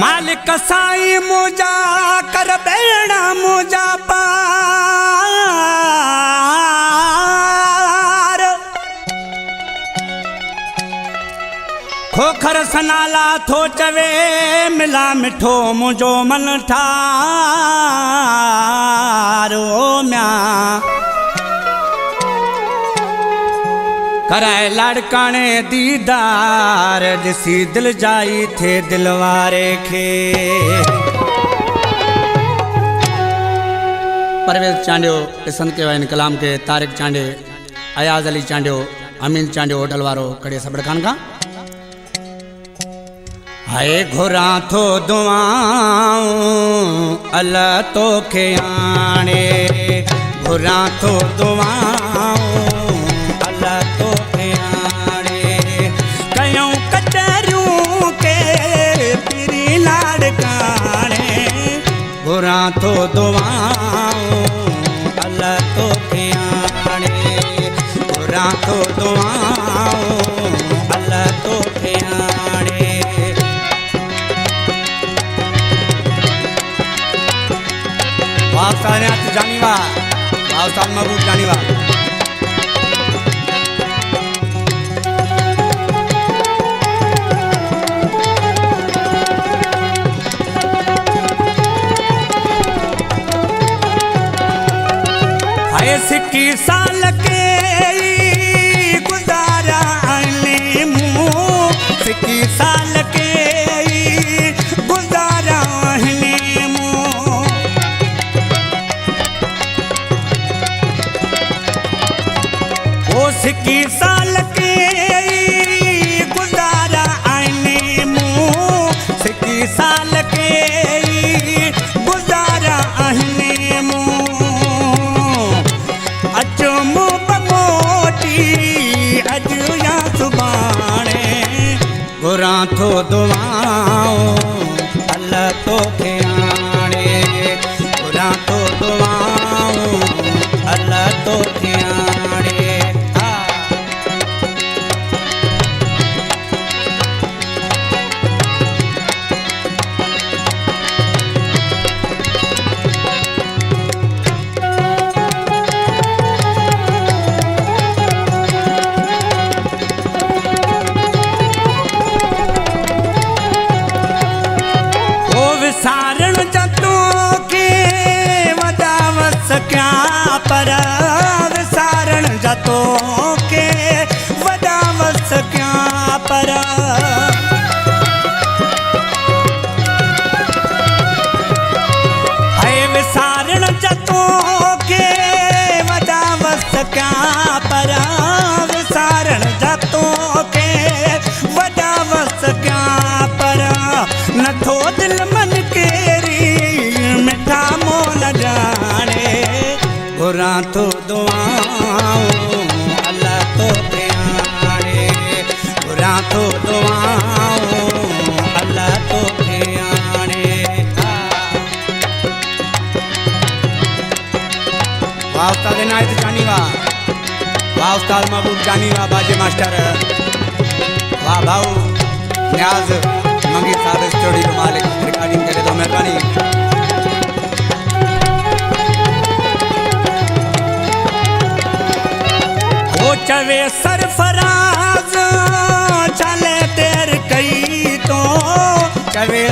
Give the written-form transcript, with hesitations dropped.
मालिक साई मुझा कर बेड़ा मुझा पार खोखर सनाला थो चवे मिला मिठो मुझो मन ठारो म्या कराए लाड़काने दीदार जिसी दिल जाई थे दिलवारे खे। परवेज चांडियो इसन के वाइन कलाम के तारिक चांडे अयाज अली चांडियो अमीन चांडियो होटल वारो कड़े सबड़ खान का हाय घुरा थो दुआऊं अल्लाह तो खे आणे घुरा थो दुआऊं अल्लाह तो खे आणे कयूं कचरियूं के पिरी लाड़काणे घुरा थो दुआऊं अल्लाह तो खे आणे घुरा थो दुआऊं अल्लाह तो खे आणे बावसाल ने जानीवा बावसाल महबूब जानीवा हाय सिक्की साल के गुजारा ले मुँह सिक्की साल के गुजारा ले सिक्की साल के गुजारा आईने मुँह सिक्की साल के गुजारा आईने मुँह अचो मुँह बमोटी अजु या सुबाणे घुरा थो दुआऊं अल्लाह तो खे आणे घुरा थो दुआऊं अल्लाह तो खे आणे सारण जतों के वदावत क्या पर सारण जतों के वदावत क्या पर है विसारण जतों के वदावत क्या पर विसारण जतों के वदावत क्या पर नथो दिल मन मिठा मोल जाने घुरा थो दुआऊं अल्लाह तो खे आणे घुरा थो दुआऊं अल्लाह तो खे आणे वाह उस्ताद इनायत जानीवा वाह उस्ताद महबूब जानीवा बाजे मास्टर वाह भाऊ न्याज मंगी साहब स्टूडियो मालिक रिकॉर्डिंग करे तो मेहरबानी वो चवे सरफराज चले तेर कई तो चवे